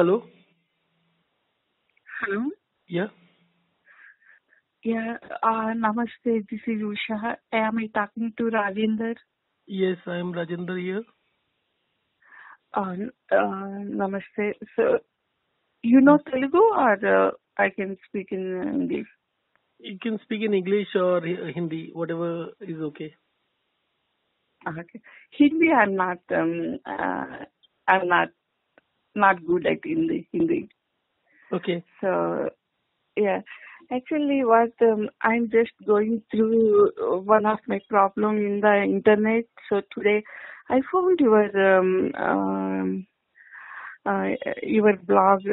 Hello? Hello. Yeah. Yeah. Namaste. This is Usha. Am I talking to Rajinder? Yes, I am Rajendra here. Namaste. So, you know Telugu or I can speak in English? You can speak in English or Hindi, whatever is okay. Okay. Hindi, I'm not good at Hindi. Okay. So, yeah. Actually, what I'm just going through one of my problem in the internet. So today, I found your blog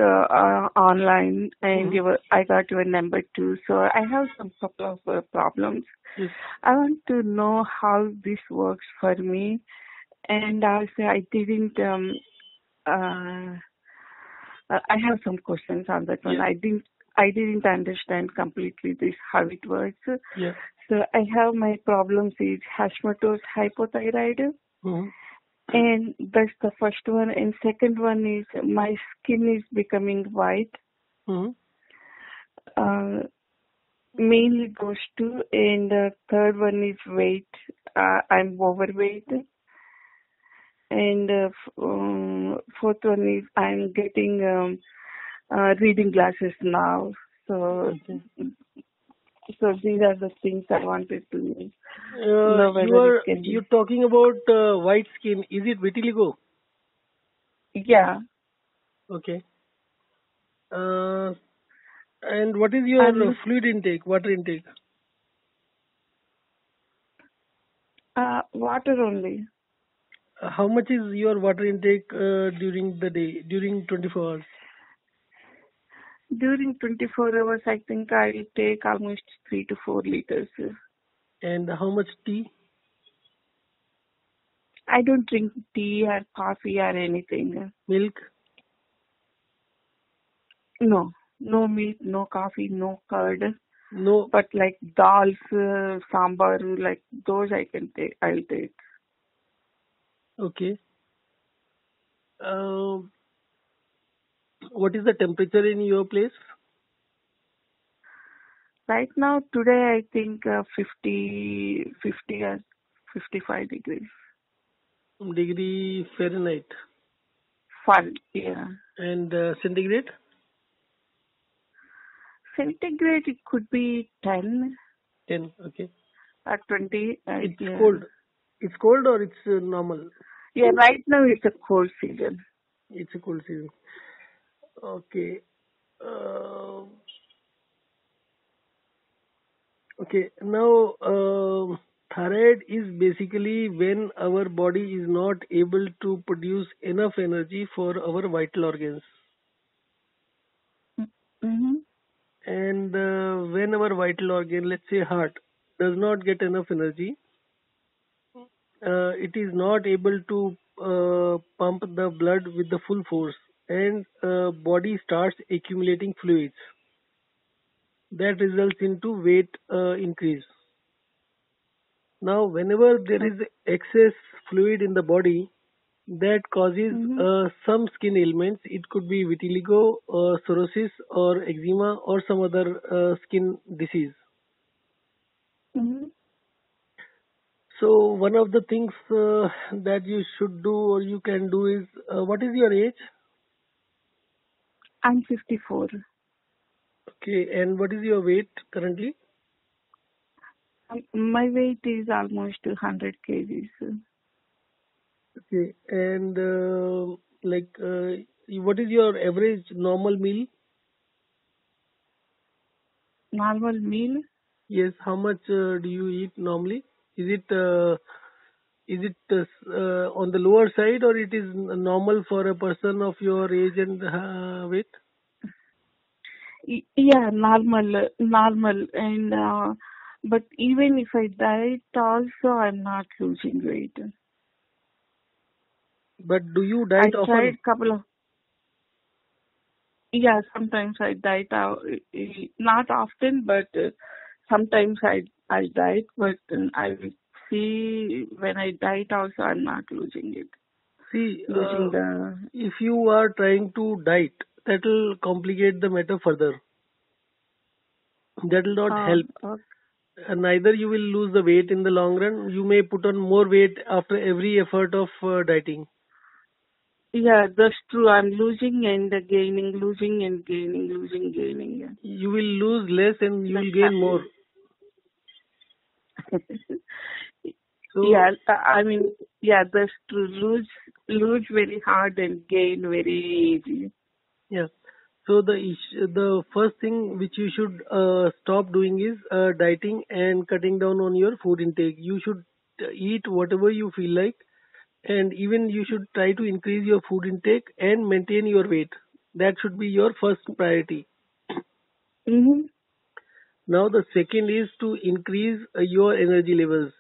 online, and I got your number too. So I have some couple of problems. Yes. I want to know how this works for me, and also I didn't. I have some questions on that one. Yeah. I didn't understand completely this how it works. Yeah. So I have my problems is Hashimoto's hypothyroid. Mm-hmm. And that's the first one. And second one is my skin is becoming white. Mm-hmm. Mainly those two. And the third one is weight. I'm overweight. And fourth one is I'm getting reading glasses now. So, Okay. so these are the things I wanted to know whether it can be. You're talking about white skin. Is it vitiligo? Yeah. Okay. And what is your fluid intake, water intake? Water only. How much is your water intake during the day, during 24 hours? During 24 hours, I think I will take almost 3 to 4 liters. And how much tea? I don't drink tea or coffee or anything. Milk? No. No milk, no coffee, no curd. No. But like dals, sambar, like those I can take. I'll take. Okay. What is the temperature in your place? Right now, today I think 50 or 55 degrees. Degree Fahrenheit. Yeah. And centigrade? Centigrade, it could be 10. 10. Okay. Or 20. It's yeah. cold. It's cold or it's normal? Yeah, right now it's a cold season. It's a cold season. Okay. Uh, okay. Now, thyroid is basically when our body is not able to produce enough energy for our vital organs. Mm-hmm. And when our vital organ, let's say heart, does not get enough energy, it is not able to pump the blood with the full force, and body starts accumulating fluids. That results into weight increase. Now, whenever there is excess fluid in the body, that causes some skin ailments. It could be vitiligo, or psoriasis, or eczema, or some other skin disease. Mm-hmm. So one of the things that you should do or you can do is, what is your age? I'm 54. Okay, and what is your weight currently? My weight is almost 100 kgs. Okay, and what is your average normal meal? Normal meal? Yes, how much do you eat normally? Is it on the lower side, or it is normal for a person of your age and weight? Yeah, normal. And but even if I diet, also I'm not losing weight. But do you I diet often? tried couple of. Yeah, sometimes I diet out, not often, but sometimes I diet, but I will see when I diet also I'm not losing it. See, losing the. if you are trying to diet, that will complicate the matter further. That will not Oh, help. okay. Neither you will lose the weight in the long run. You may put on more weight after every effort of dieting. Yeah, that's true. I'm losing and gaining, losing and gaining, losing, gaining. Yeah. You will lose less and you That's will gain more. happening. So, Yeah, I mean, yeah, that's true. Lose very hard and gain very easy. yeah. So the first thing which you should stop doing is dieting and cutting down on your food intake. You should eat whatever you feel like, and even you should try to increase your food intake and maintain your weight. That should be your first priority. Mm-hmm. Now the second is to increase your energy levels.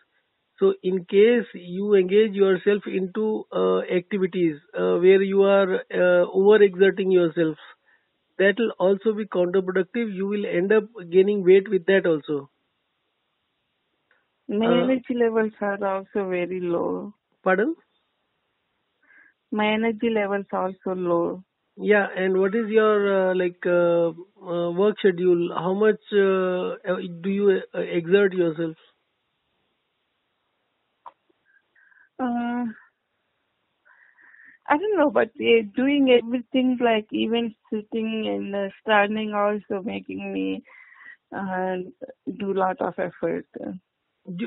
So in case you engage yourself into activities where you are overexerting yourself, that will also be counterproductive. You will end up gaining weight with that also. My Uh, energy levels are also very low. Pardon? My energy levels are also low. Yeah, and what is your work schedule? How much do you exert yourself? Uh, I don't know, but doing everything like even sitting and standing also making me uh, do lot of effort.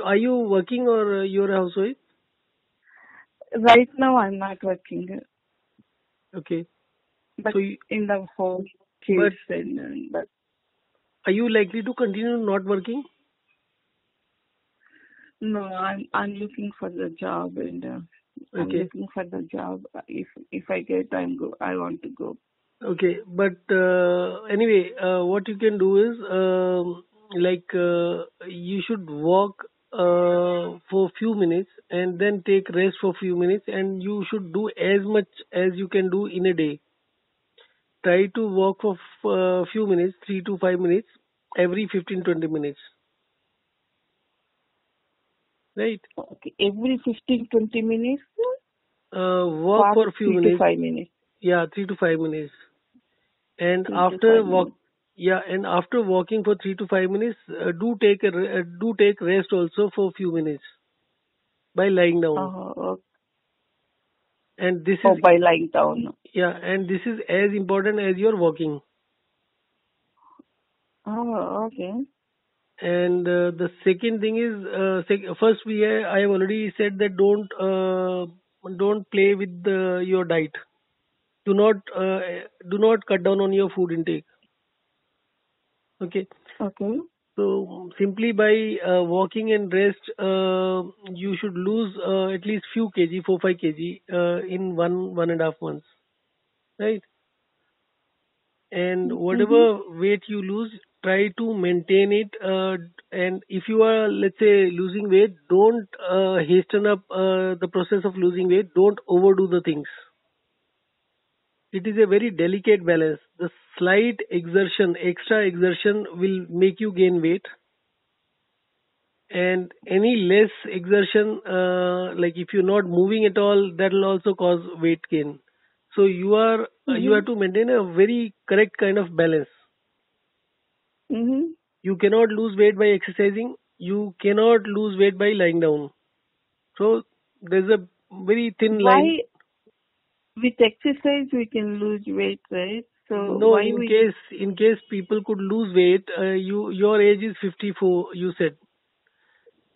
Are you working or you're a housewife? Right now I'm not working, Okay. but So, in the home but kids and but are you likely to continue not working? no, I'm looking for the job and I'm Okay. looking for the job. If I get, I want to go. Okay. But anyway, what you can do is you should walk for few minutes and then take rest for few minutes, and you should do as much as you can do in a day. Try to walk for few minutes, 3 to 5 minutes, every 15 to 20 minutes. Right? Okay, every 15-20 minutes, Walk walk for a few three to minutes. five minutes, Yeah, 3 to 5 minutes. And 3 to 5 minutes. after walking for 3 to 5 minutes, do take rest also for few minutes by lying down. Oh, And this oh, is by lying down. and this is as important as your walking. Oh, okay. And the second thing is, first I have already said that don't play with your diet. Do not cut down on your food intake. Okay. Okay. So simply by walking and rest, you should lose at least few kg, 4 5 kg in 1.5 months, right? And Mm-hmm. whatever weight you lose, try to maintain it. And if you are, let's say, losing weight, don't hasten up the process of losing weight. Don't overdo the things. It is a very delicate balance. The slight exertion, extra exertion, will make you gain weight, and any less exertion, like if you're not moving at all, that will also cause weight gain. So you Mm-hmm. have to maintain a very correct kind of balance. Mm-hmm. You cannot lose weight by exercising. You cannot lose weight by lying down. So there's a very thin line. Why with exercise we can lose weight, right? So No, why we? in case people could lose weight, your age is 54. You said,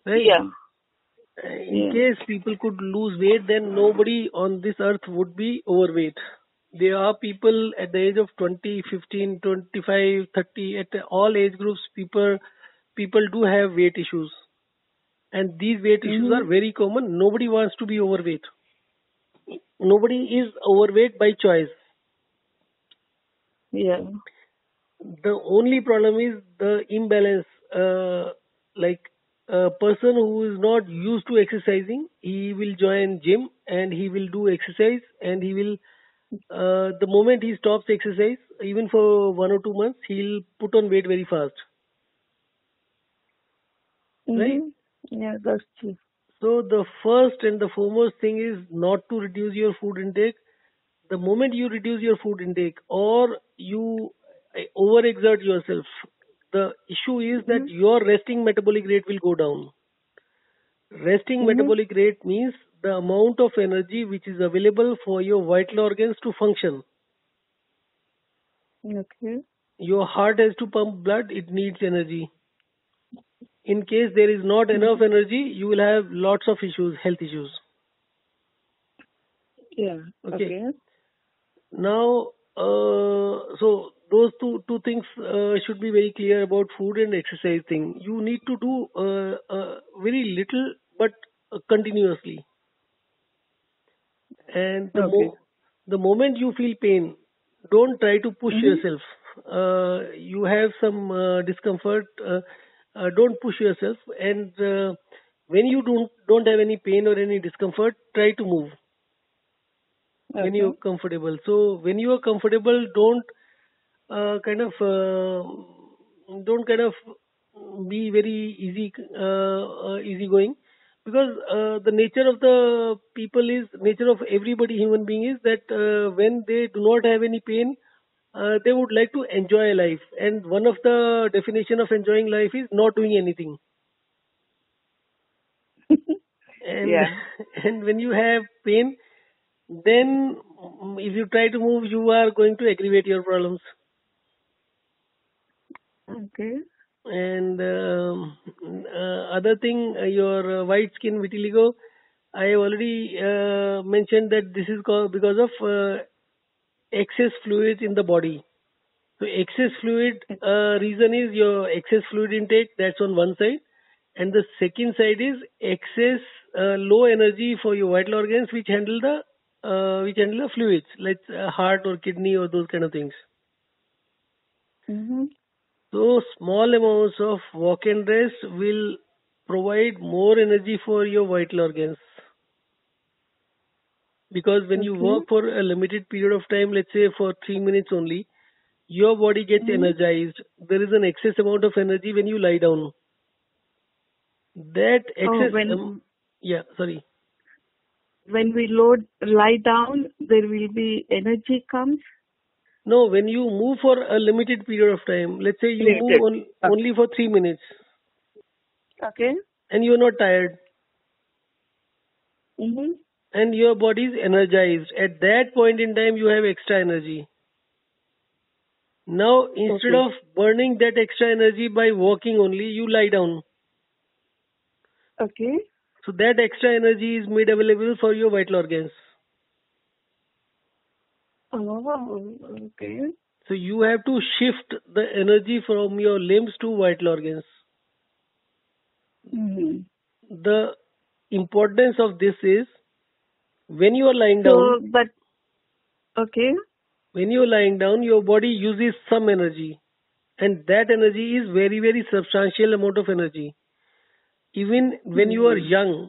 right? Yeah. In Yeah. case people could lose weight, then nobody on this earth would be overweight. There are people at the age of 20, 15, 25, 30, at all age groups, people do have weight issues. And these weight issues Mm-hmm. are very common. Nobody wants to be overweight. Nobody is overweight by choice. Yeah. The only problem is the imbalance. Like a person who is not used to exercising, he will join gym and he will do exercise, and he will, the moment he stops exercise, even for 1 or 2 months, he'll put on weight very fast, right? Mm-hmm. Yeah, that's true. So the first and the foremost thing is not to reduce your food intake. The moment you reduce your food intake or you overexert yourself, the issue is that Mm-hmm. your resting metabolic rate will go down. Resting Mm-hmm. metabolic rate means the amount of energy which is available for your vital organs to function. Okay. Your heart has to pump blood, it needs energy. In case there is not enough Mm-hmm. energy, you will have lots of issues, health issues. Yeah. Okay. Okay. Now, so those two things should be very clear about food and exercise thing. You need to do very little, but continuously. And Okay. the moment you feel pain, don't try to push Mm-hmm. yourself. You have some discomfort. Don't push yourself. And when you don't have any pain or any discomfort, try to move when Okay. you're comfortable. So when you are comfortable, don't kind of be very easy going, because the nature of the people is nature of everybody human being is that when they do not have any pain, they would like to enjoy life, and one of the definition of enjoying life is not doing anything. And Yeah. and when you have pain, then if you try to move, you are going to aggravate your problems. Okay. And other thing, your white skin vitiligo, I have already mentioned that this is called because of excess fluids in the body. So excess fluid reason is your excess fluid intake. That's on one side, and the second side is excess low energy for your vital organs, which handle the fluids like heart or kidney or those kind of things. Mm-hmm. So small amounts of walk and rest will provide more energy for your vital organs. Because when you Okay. walk for a limited period of time, let's say for 3 minutes only, your body gets Mm-hmm. energized. There is an excess amount of energy when you lie down. That Oh, excess, yeah, sorry. when we lie down, there will be energy comes No, when you move for a limited period of time, let's say you move later. only for 3 minutes Okay. and you're not tired Mm-hmm. and your body is energized, at that point in time you have extra energy. Now, instead Okay. of burning that extra energy by walking only, you lie down. Okay. So that extra energy is made available for your vital organs. Oh, okay. So you have to shift the energy from your limbs to vital organs. Mm-hmm. The importance of this is when you are lying down, So, but okay. your body uses some energy, and that energy is very, very substantial amount of energy. Even when you are Mm-hmm. young,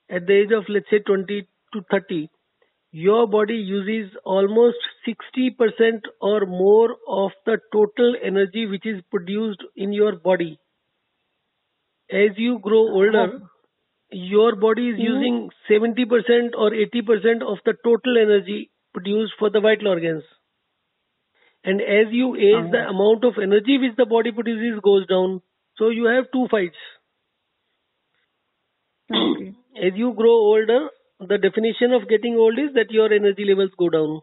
at the age of let's say 20 to 30, your body uses almost 60% or more of the total energy which is produced in your body. As you grow Oh. older, your body is Mm-hmm. using 70% or 80% of the total energy produced for the vital organs. And as you age, the Oh. amount of energy which the body produces goes down. So you have two fights. Okay. As you grow older, the definition of getting old is that your energy levels go down.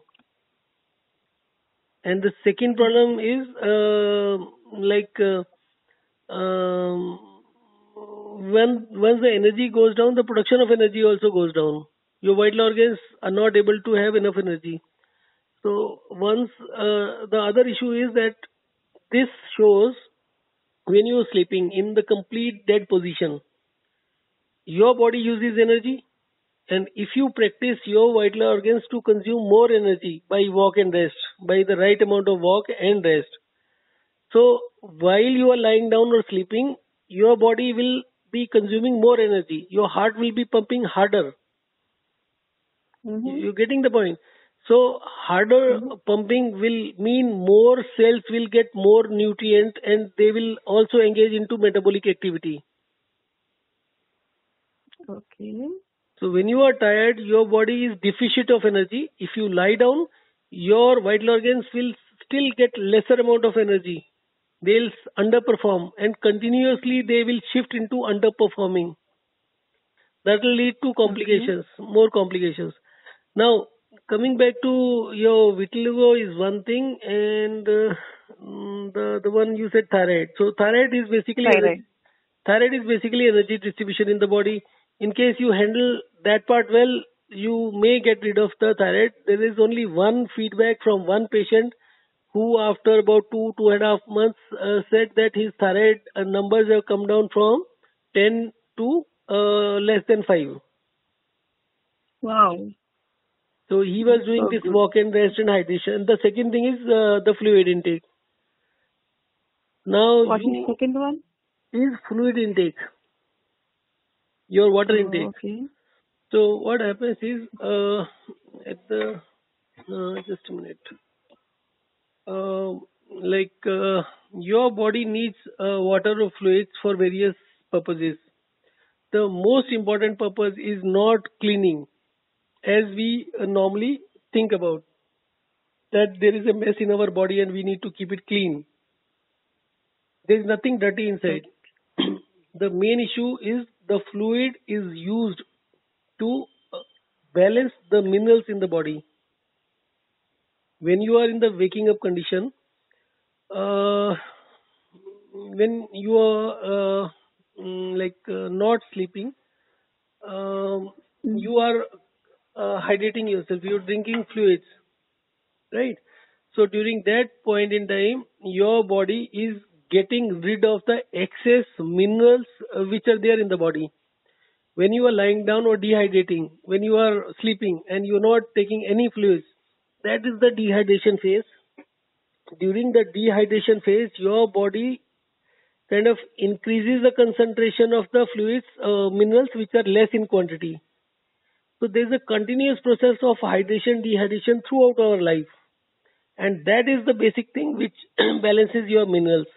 And the second problem is um, when once the energy goes down, the production of energy also goes down. Your vital organs are not able to have enough energy. So once the other issue is that this shows when you are sleeping in the complete dead position, your body uses energy, and if you practice your vital organs to consume more energy by walk and rest, by the right amount of walk and rest. So while you are lying down or sleeping, your body will be consuming more energy. Your heart will be pumping harder. Mm-hmm. You're getting the point. So harder Mm-hmm. pumping will mean more cells will get more nutrient and they will also engage into metabolic activity. Okay. So when you are tired, your body is deficient of energy. If you lie down, your vital organs will still get lesser amount of energy. They'll underperform and continuously they will shift into underperforming. That will lead to Okay. complications, more complications. Now, coming back to your vitiligo is one thing, and the one you said thyroid. So Thyroid. thyroid is basically energy distribution in the body. In case you handle that part well, you may get rid of the thyroid. There is only one feedback from one patient who, after about 2.5 months, said that his thyroid numbers have come down from 10 to less than 5. Wow. So he was That's doing so this good. walk and rest and hydration. The second thing is the fluid intake. Now What is you second one? is fluid intake, your water Oh, intake. okay. So what happens is at the just a minute. Uh, your body needs water or fluids for various purposes. The most important purpose is not cleaning, as we normally think about that there is a mess in our body and we need to keep it clean. There is nothing dirty inside. Okay. The main issue is the fluid is used to balance the minerals in the body. When you are in the waking up condition, uh, when you are not sleeping, um, Mm. you are hydrating yourself. You're drinking fluids, right? So during that point in time, your body is getting rid of the excess minerals which are there in the body. When you are lying down or dehydrating, when you are sleeping and you're not taking any fluids, that is the dehydration phase. During the dehydration phase, your body kind of increases the concentration of the fluids, minerals which are less in quantity. So there's a continuous process of hydration, dehydration throughout our life. And that is the basic thing which balances your minerals,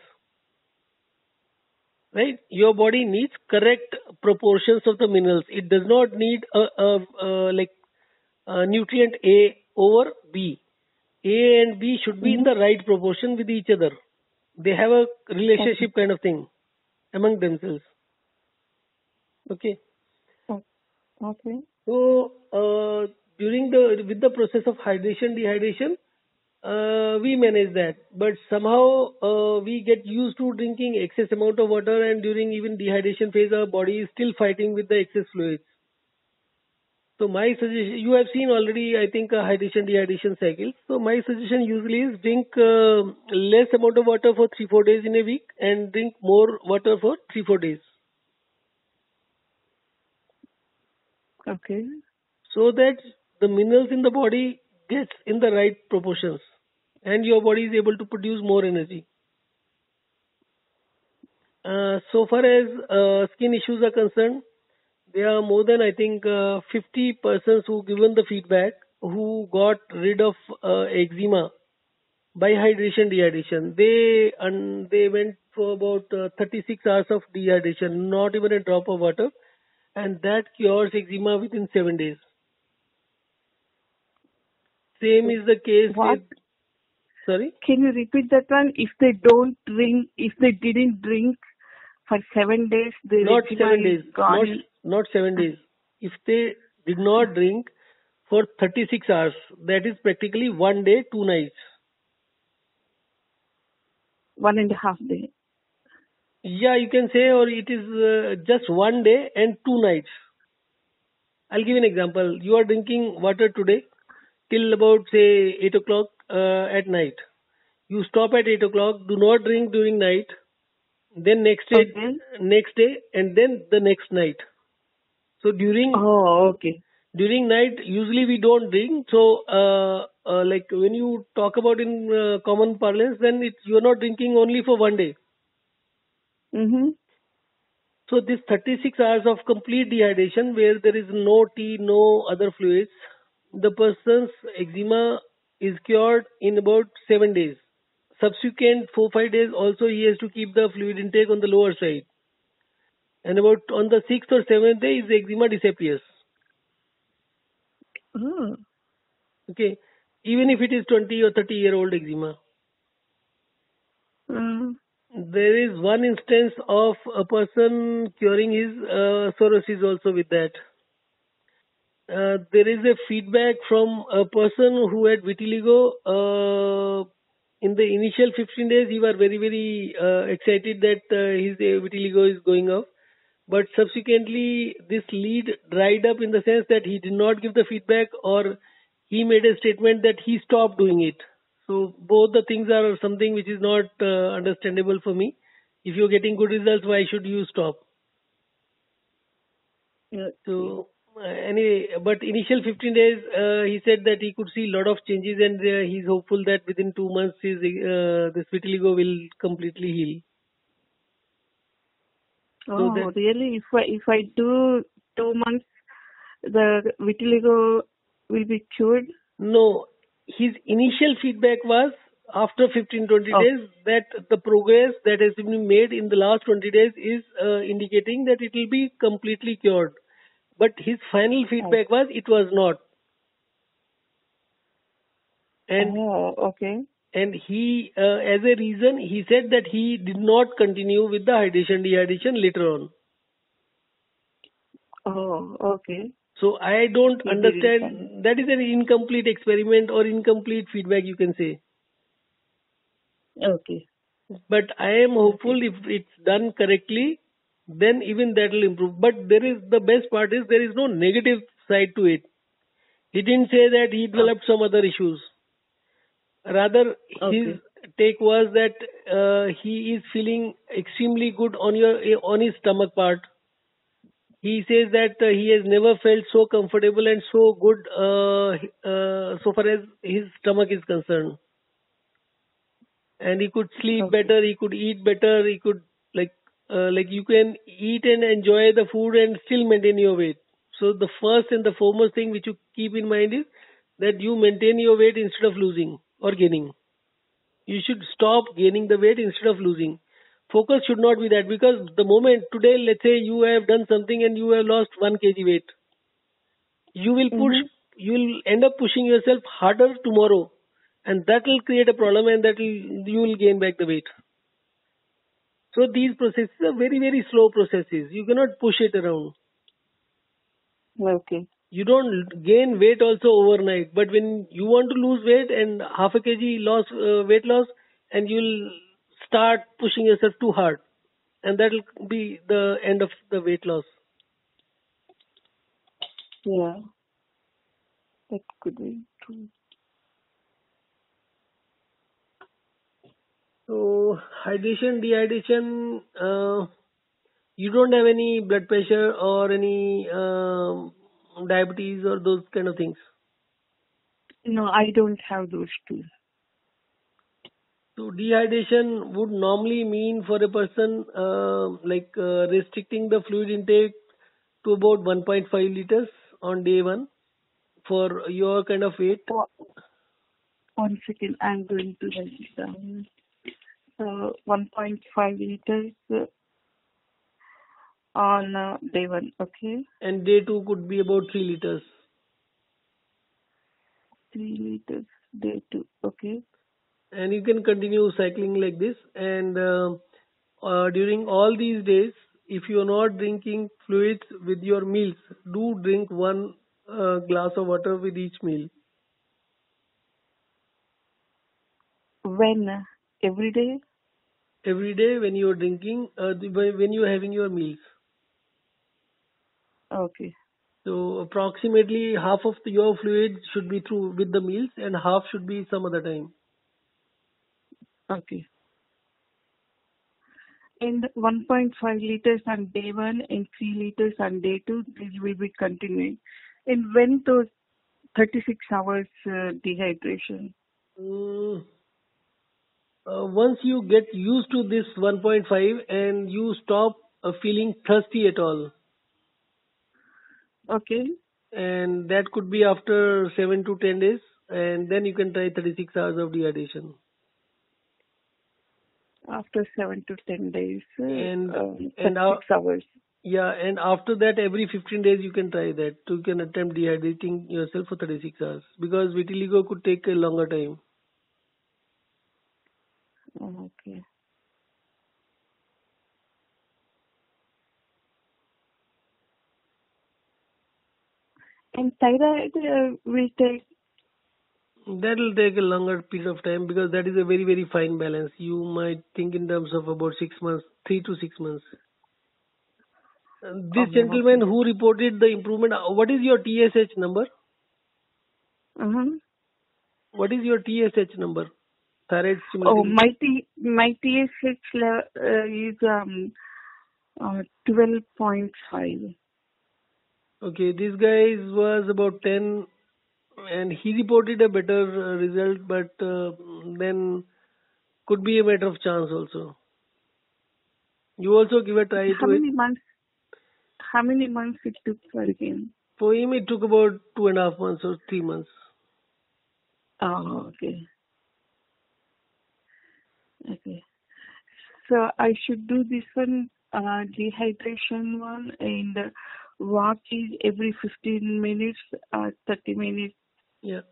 right? Your body needs correct proportions of the minerals. It does not need nutrient A over B. A and B should be in Mm-hmm. the right proportion with each other. They have a Okay. relationship kind of thing among themselves. Okay. Oh, okay. So during the with the process of hydration, dehydration, we manage that. But somehow we get used to drinking excess amount of water, and during even dehydration phase, our body is still fighting with the excess fluids. So my suggestion, you have seen already, I think, a hydration dehydration cycle. So my suggestion usually is drink less amount of water for 3-4 days in a week, and drink more water for 3-4 days, Okay. so that the minerals in the body gets in the right proportions, and your body is able to produce more energy. So far as skin issues are concerned, there are more than, I think, 50 persons who given the feedback who got rid of eczema by hydration dehydration. They went for about 36 hours of dehydration, not even a drop of water, and that cures eczema within 7 days. Same is the case What? with, sorry, Can you repeat that one? If they don't drink, if they didn't drink for 7 days, their not eczema seven is days, gone. not 7 days. If they did not drink for 36 hours, that is practically 1 day, 2 nights. 1.5 day. Yeah, you can say, or it is just 1 day and 2 nights. I'll give you an example. You are drinking water today till about say 8 o'clock at night. You stop at 8 o'clock. Do not drink during night. Then Okay. next day, and then the next night. So Oh, okay. during night, usually we don't drink. So like when you talk about in common parlance, then you're not drinking only for 1 day. Mm-hmm. So this 36 hours of complete dehydration where there is no tea, no other fluids, the person's eczema is cured in about 7 days. Subsequent 4-5 days also he has to keep the fluid intake on the lower side. and about on the 6th or 7th day, his eczema disappears. Oh. Okay, even if it is 20 or 30-year-old eczema. Mm. There is one instance of a person curing his psoriasis also with that. There is a feedback from a person who had vitiligo. In the initial 15 days, he was very, very excited that his vitiligo is going off. But subsequently, this lead dried up in the sense that he did not give the feedback, or he made a statement that he stopped doing it. So both the things are something which is not understandable for me. If you're getting good results, why should you stop? Okay. So anyway, but initial 15 days, he said that he could see a lot of changes, and he's hopeful that within 2 months, this vitiligo will completely heal. So that Oh, really? If I do 2 months, the vitiligo will be cured? no, his initial feedback was after 15-20 Oh, days that the progress that has been made in the last 20 days is indicating that it will be completely cured. But his final oh, feedback was it was not. And okay. he as a reason he said that he did not continue with the hydration dehydration later on. Oh, okay. So I don't He didn't come. understand, that is an incomplete experiment or incomplete feedback, you can say. Okay, But I am okay. hopeful if it's done correctly, then even that will improve. But there is, the best part is there is no negative side to it. He didn't say that he Oh, developed some other issues. Rather, his okay, take was that he is feeling extremely good on his stomach part. He says that he has never felt so comfortable and so good so far as his stomach is concerned. And he could sleep okay, better, he could eat better, he could like you can eat and enjoy the food and still maintain your weight. So the first and the foremost thing which you keep in mind is that you maintain your weight instead of losing or gaining. You should stop gaining the weight instead of losing. Focus should not be that, because the moment today, let's say you have done something and you have lost 1 kg weight, you will push, mm-hmm. you will end up pushing yourself harder tomorrow, and that will create a problem, and that will, you will gain back the weight. So these processes are very, very slow processes. You cannot push it around. Okay, You don't gain weight also overnight, but when you want to lose weight and half a kg loss, weight loss, and you'll start pushing yourself too hard, and that will be the end of the weight loss. yeah, that could be true. So hydration, dehydration, you don't have any blood pressure or any diabetes or those kind of things. No, I don't have those two. So dehydration would normally mean for a person restricting the fluid intake to about 1.5 liters on day one for your kind of weight. Oh, 1 second, I'm going to write it down. 1.5 liters on day one, okay? And day two could be about 3 liters. 3 liters, day two, okay? And you can continue cycling like this. And during all these days, if you are not drinking fluids with your meals, do drink one glass of water with each meal. When? Every day? Every day when you are drinking, when you are having your meals. Okay, So approximately half of your fluid should be through with the meals, and half should be some other time. okay. And 1.5 liters on day one and 3 liters on day two, this will be continuing. And when those 36 hours dehydration? Mm, once you get used to this 1.5 and you stop feeling thirsty at all, Okay, and that could be after 7 to 10 days, and then you can try 36 hours of dehydration. after 7 to 10 days, And and 36 hours. Yeah, and after that, every 15 days you can try that. You can attempt dehydrating yourself for 36 hours because vitiligo could take a longer time. Okay. And thyroid will take. That will take a longer period of time because that is a very, very fine balance. You might think in terms of about 6 months, 3 to 6 months. This Oh, gentleman okay. who reported the improvement, what is your TSH number? Uh-huh. What is your TSH number? Thyroid Oh, stimulating. my TSH is 12.5. Okay, this guy was about 10 and he reported a better result, but then could be a matter of chance also. You also give a try How to it. many months? How many months it took for him? For him, it took about 2.5 months or 3 months. Oh, okay. Okay. So I should do this one, dehydration one, and walk is every 15 minutes, 30 minutes, Yeah.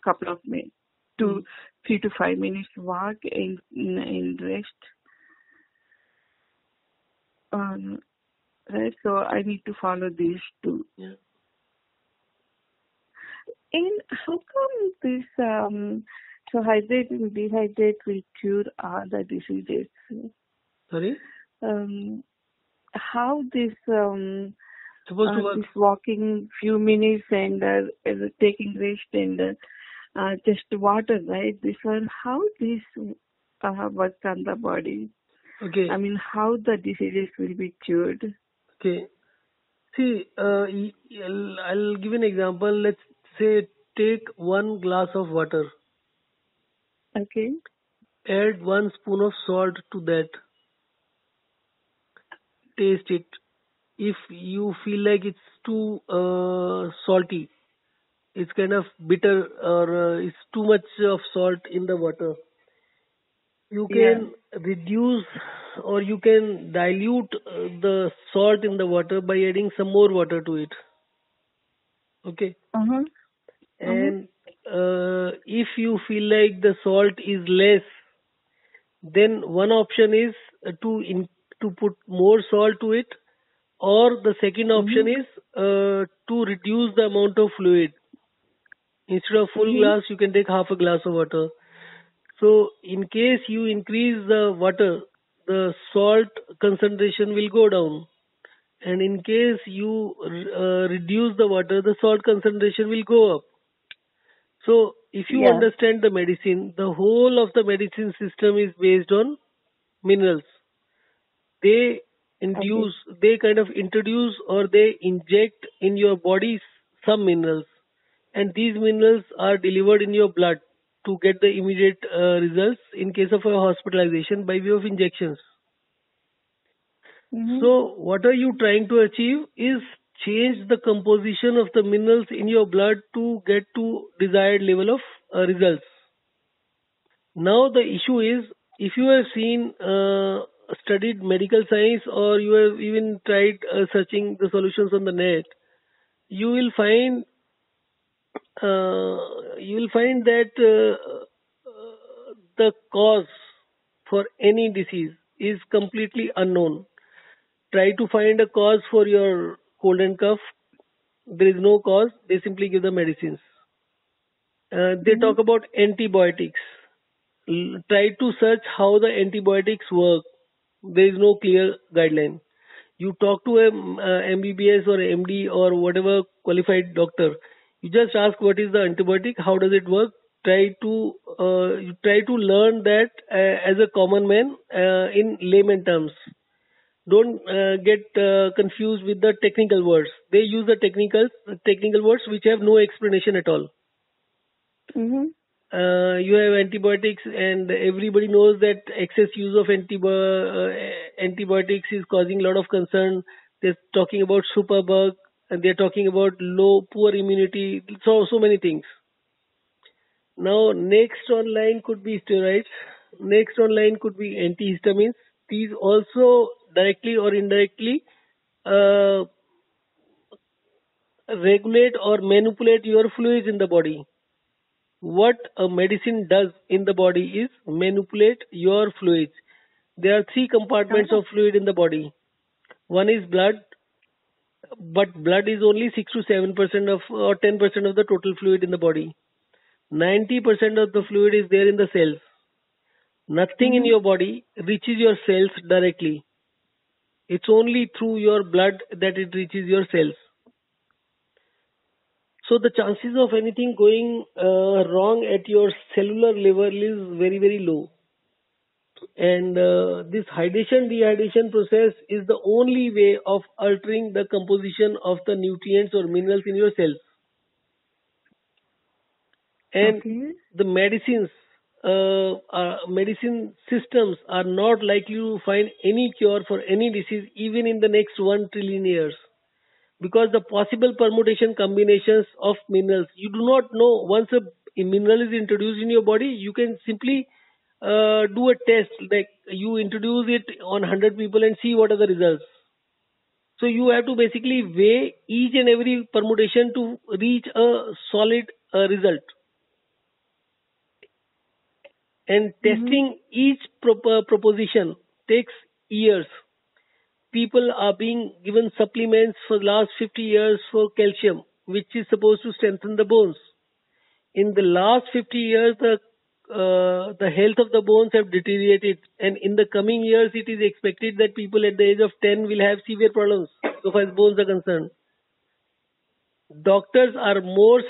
couple of minutes, Mm. 3 to 5 minutes walk and rest. Um, right. So I need to follow these two. Yeah. And how come this so hydrate and dehydrate will cure all the diseases? Sorry? Um, how Supposed to work. this walking few minutes and taking rest and just water, right? This one, how this works on the body? I Okay. mean, how the diseases will be cured? Okay. See, I'll give an example. Let's say take 1 glass of water, Okay. add 1 spoon of salt to that, taste it. If you feel like it's too salty, it's kind of bitter or it's too much of salt in the water, you Yeah. can reduce or you can dilute the salt in the water by adding some more water to it. Okay. Uh huh. Uh huh. And if you feel like the salt is less, then one option is to put more salt to it, or the second option Mhm. is to reduce the amount of fluid. Instead of full Mhm. glass, you can take half a glass of water. So, in case you increase the water, the salt concentration will go down. And in case you reduce the water, the salt concentration will go up. So, if you Yeah. understand the medicine, the whole of the medicine system is based on minerals. They Okay. they kind of introduce or they inject in your body some minerals, and these minerals are delivered in your blood to get the immediate results in case of a hospitalization by way of injections. Mhm. So, what are you trying to achieve is change the composition of the minerals in your blood to get to desired level of results. Now the issue is if you have seen studied medical science or you have even tried searching the solutions on the net, you will find that the cause for any disease is completely unknown. Try to find a cause for your cold and cough. There is no cause. They simply give the medicines. They Mhm. talk about antibiotics. Try to search how the antibiotics work. There is no clear guideline. You talk to a MBBS or MD or whatever qualified doctor. You just ask what is the antibiotic, how does it work. You try to learn that as a common man in layman terms. Don't get confused with the technical words. They use the technical words which have no explanation at all. Mhm. You have antibiotics, and everybody knows that excess use of antibiotics is causing a lot of concern. They're talking about superbug, and they're talking about poor immunity. So many things. Now, next online could be steroids. Next online could be antihistamines. These also directly or indirectly uh, regulate or manipulate your fluids in the body. What a medicine does in the body is manipulate your fluids. There are three compartments Oh, of fluid in the body. One is blood, but blood is only 6 to 7% of or 10% of the total fluid in the body. 90% of the fluid is there in the cells. Nothing in mm-hmm. your body reaches your cells directly. It's only through your blood that it reaches your cells. So the chances of anything going wrong at your cellular level is very, very low. And this hydration dehydration process is the only way of altering the composition of the nutrients or minerals in your cells. And Okay. the medicine systems are not likely to find any cure for any disease even in the next 1 trillion years, because the possible permutation combinations of minerals you do not know. Once a mineral is introduced in your body, you can simply do a test, like you introduce it on 100 people and see what are the results. So you have to basically weigh each and every permutation to reach a solid result. And Mm-hmm. testing each proposition takes years. People are being given supplements for the last 50 years for calcium, which is supposed to strengthen the bones. In the last 50 years, the health of the bones have deteriorated, and in the coming years, it is expected that people at the age of 10 will have severe problems so far as bones are concerned. Doctors are more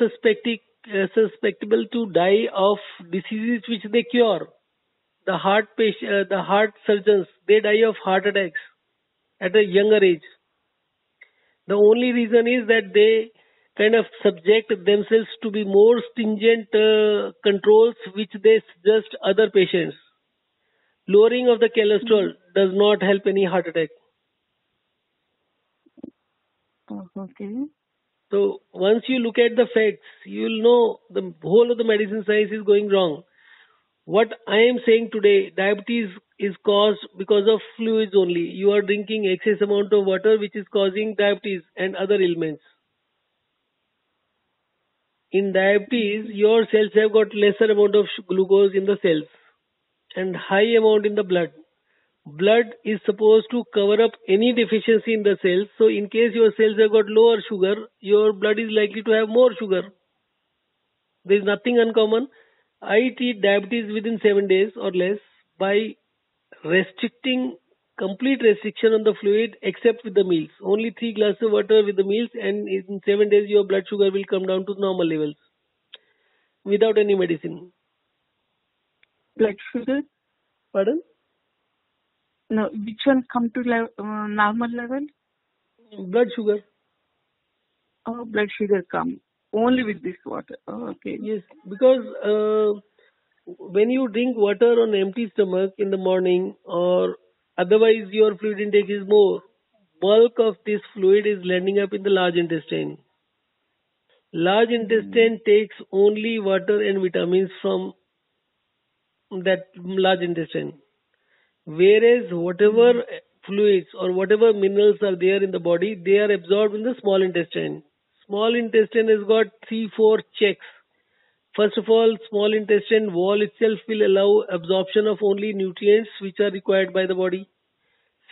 susceptible to die of diseases which they cure. The heart surgeons, they die of heart attacks at a younger age. The only reason is that they kind of subject themselves to be more stringent controls which they suggest other patients. Lowering of the cholesterol does not help any heart attack. Oh, okay. So once you look at the facts, you will know the whole of the medicine science is going wrong. What I am saying today, diabetes is caused because of fluids only. You are drinking excess amount of water which is causing diabetes and other ailments. In diabetes, your cells have got lesser amount of glucose in the cells and high amount in the blood. Blood is supposed to cover up any deficiency in the cells. So in case your cells have got lower sugar, your blood is likely to have more sugar. There is nothing uncommon. I treat diabetes within 7 days or less by restricting complete restriction on the fluid except with the meals. Only 3 glasses of water with the meals, and in 7 days your blood sugar will come down to normal levels without any medicine. Blood sugar? Pardon? No, which one come to normal level? Blood sugar. Oh, blood sugar come only with this water. Oh, okay. Yes, because when you drink water on empty stomach in the morning or otherwise your fluid intake is more, bulk of this fluid is landing up in the large intestine. Large Mm-hmm. intestine takes only water and vitamins from that large intestine. Whereas whatever fluids or whatever minerals are there in the body, they are absorbed in the small intestine. Small intestine has got 3, 4 checks. First of all, small intestine wall itself will allow absorption of only nutrients which are required by the body.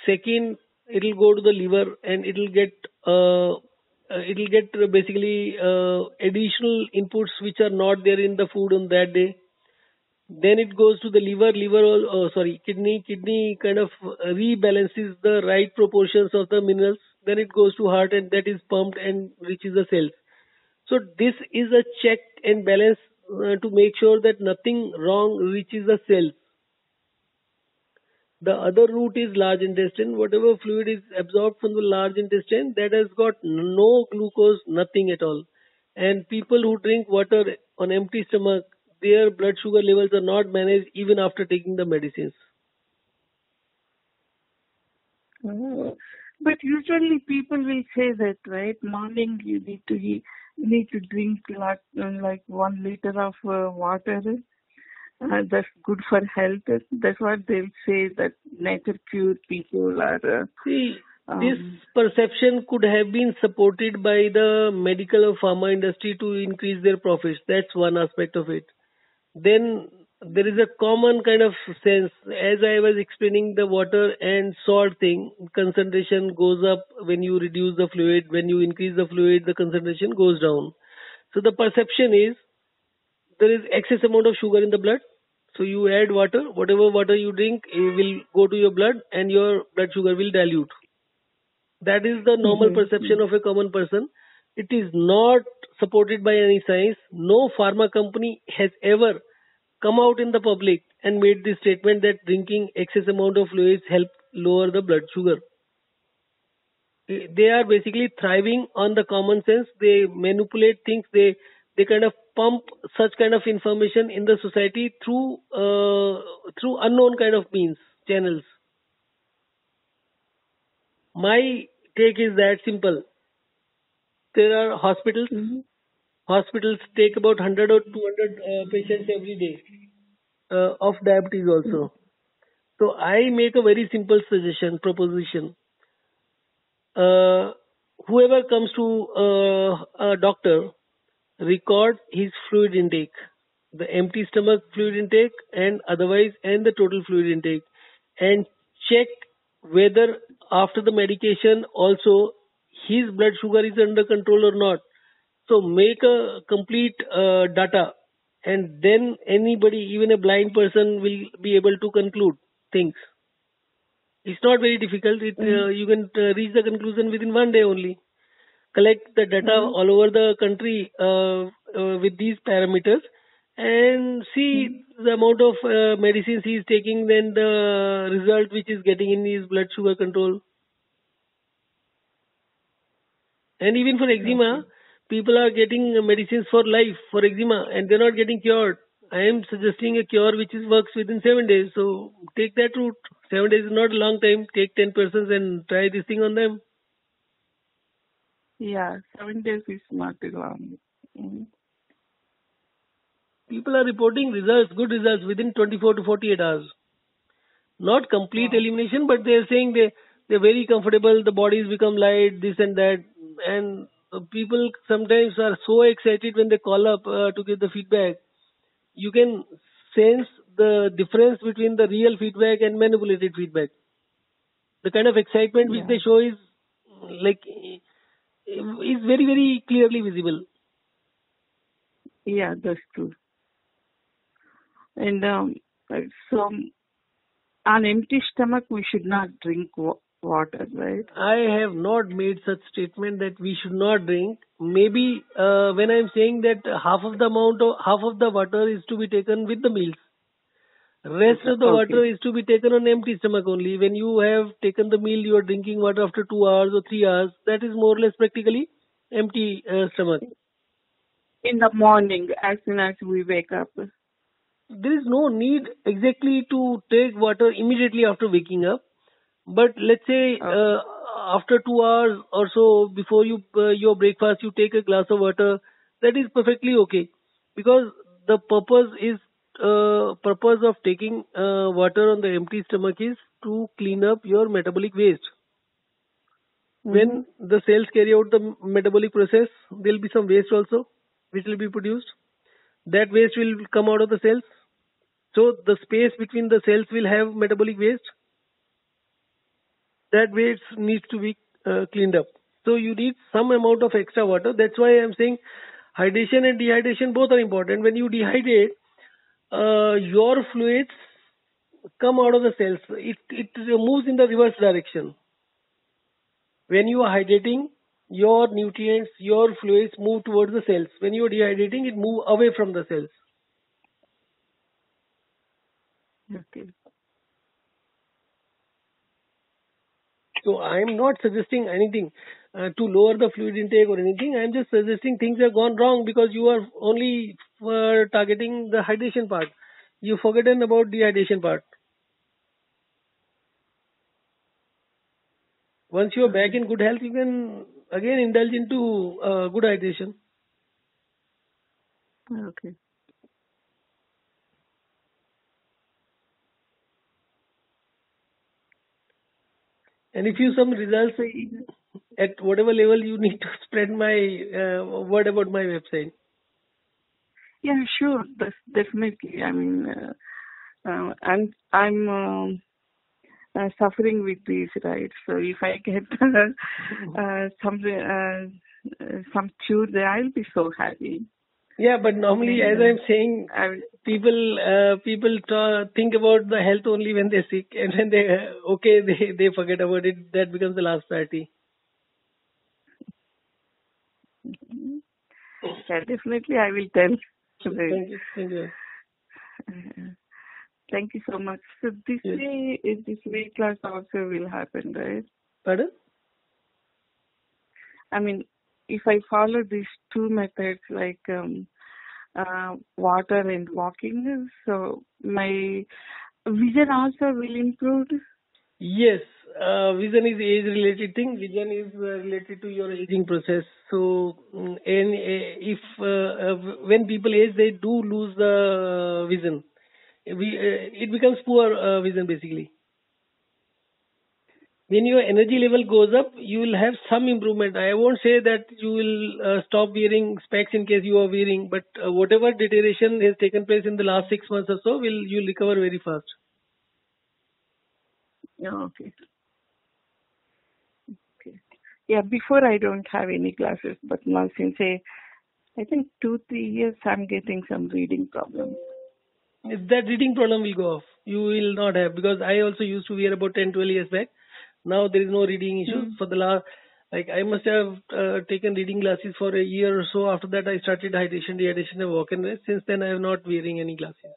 Second, it will go to the liver and it will get basically additional inputs which are not there in the food on that day. Then it goes to the kidney. Kidney kind of rebalances the right proportions of the minerals. Then it goes to heart and that is pumped and reaches the cells. So this is a check and balance to make sure that nothing wrong reaches the cells. The other route is large intestine. Whatever fluid is absorbed from the large intestine, that has got no glucose, nothing at all. And people who drink water on empty stomach, their blood sugar levels are not managed even after taking the medicines. Oh. But usually people will say that, right? Morning you need to drink like 1 liter of water. That's good for health. That's what they'll say, that nature cure people are. See, This Um, perception could have been supported by the medical or pharma industry to increase their profits. That's one aspect of it. Then there is a common kind of sense, as I was explaining the water and salt thing, concentration goes up when you reduce the fluid, when you increase the fluid, the concentration goes down. So the perception is there is excess amount of sugar in the blood. So you add water, whatever water you drink, it will go to your blood and your blood sugar will dilute. That is the normal mhm, perception of a common person. It is not supported by any science. No pharma company has ever come out in the public and made this statement that drinking excess amount of fluids help lower the blood sugar. They are basically thriving on the common sense. They manipulate things. They kind of pump such kind of information in the society through unknown kind of means channels. My take is that simple. There are hospitals. mhm, Hospitals take about 100 or 200 patients every day of diabetes mhm, also. So I make a very simple suggestion, proposition. Uh, Whoever comes to a doctor, record his fluid intake, the empty stomach fluid intake and otherwise, and the total fluid intake, and check whether after the medication also his blood sugar is under control or not. So make a complete data, and then anybody, even a blind person, will be able to conclude things. It's not very difficult. mhm, You can reach the conclusion within one day only. Collect the data mhm, all over the country with these parameters and see mhm. the amount of medicines he is taking, then the result which is getting in his blood sugar control. And even for Okay. eczema, people are getting medicines for life for eczema and they're not getting cured. I am suggesting a cure which is works within 7 days. So take that route. 7 days is not a long time. Take 10 persons and try this thing on them. Yeah, 7 days is not too long. Mhm, People are reporting results, good results within 24 to 48 hours. Not complete wow. elimination, but they're saying they're very comfortable. The bodies become light, this and that, and people sometimes are so excited when they call up to give the feedback. You can sense the difference between the real feedback and manipulated feedback. The kind of excitement which Yeah, they show is like is very very clearly visible. yeah, that's true. And so on empty stomach, we should not drink water, right? I have not made such statement that we should not drink. Maybe when I'm saying that half of the water is to be taken with the meals. Rest of the water Okay. is to be taken on empty stomach only. When you have taken the meal, you are drinking water after 2 hours or 3 hours. That is more or less practically empty stomach. In the morning, as soon as we wake up. There is no need exactly to take water immediately after waking up. But let's say Okay. after 2 hours or so before your breakfast, you take a glass of water. That is perfectly okay, because the purpose of taking water on the empty stomach is to clean up your metabolic waste. Mm-hmm. When the cells carry out the metabolic process, there will be some waste also which will be produced. That waste will come out of the cells. So the space between the cells will have metabolic waste. That waste needs to be cleaned up. So you need some amount of extra water. That's why I'm saying hydration and dehydration both are important. When you dehydrate, your fluids come out of the cells. It moves in the reverse direction. When you are hydrating, your nutrients, your fluids move towards the cells. When you are dehydrating, it move away from the cells. Okay. So I'm not suggesting anything to lower the fluid intake or anything. I'm just suggesting things have gone wrong because you are only targeting the hydration part. You've forgotten about dehydration part. Once you're back Okay. in good health, you can again indulge into good hydration. Okay. And if you some results So, at whatever level, you need to spread my word about my website. yeah, sure, definitely. I mean, I'm suffering with these, right? So if I get some cure there, I'll be so happy. Yeah, but normally, And as I'm saying, I, people think about the health only when they're sick, and when they okay, they forget about it. That becomes the last priority. yeah, definitely I will tell. Right. Thank you, thank you. Uh, Thank you so much. So this Yes. way, this weight loss also will happen, right? Pardon? I mean, if I follow these two methods, like water and walking, so my vision also will improve. Yes, vision is age-related thing. Vision is related to your aging process. So, and if when people age, they do lose the vision. It becomes poor vision basically. When your energy level goes up, you will have some improvement. I won't say that you will stop wearing specs in case you are wearing, but whatever deterioration has taken place in the last 6 months or so, will you'll recover very fast. Yeah, okay. Okay. Yeah, before I don't have any glasses, but now since I think 2-3 years, I'm getting some reading problems. That reading problem will go off. You will not have, because I also used to wear about 10, 12 years back. Now there is no reading issue. Mm. For the last, like I must have taken reading glasses for a year or so. After that, I started hydration, dehydration, and walk and rest. Since then, I am not wearing any glasses.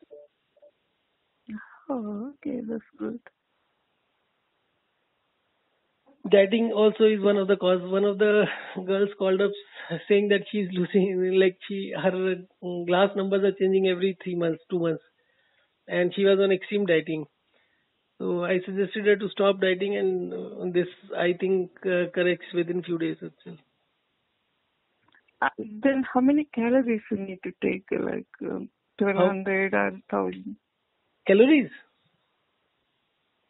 Oh, okay, that's good. Dieting also is one of the cause. One of the girls called up saying that she's losing, like her glass numbers are changing every 3 months, 2 months, and she was on extreme dieting. So I suggested her to stop dieting, and this I think corrects within few days itself. Then how many calories you need to take, like How 1200 or 1000? calories?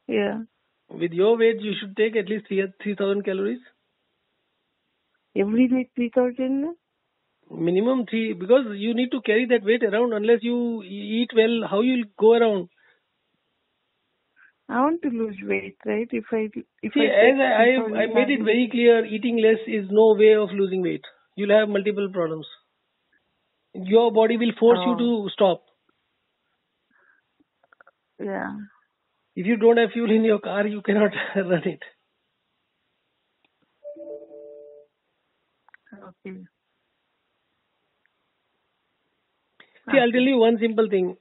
Yeah, With your weight, you should take at least 3,000 calories. every day 3000? Minimum three, because you need to carry that weight around. Unless you eat well, how you'll go around? I want to lose weight, right? If See, I as take I 3000 made it calories, very clear, eating less is no way of losing weight. You'll have multiple problems. Your body will force you oh, to stop. yeah, If you don't have fuel in your car, you cannot run it. okay, See, I'll tell okay. you one simple thing.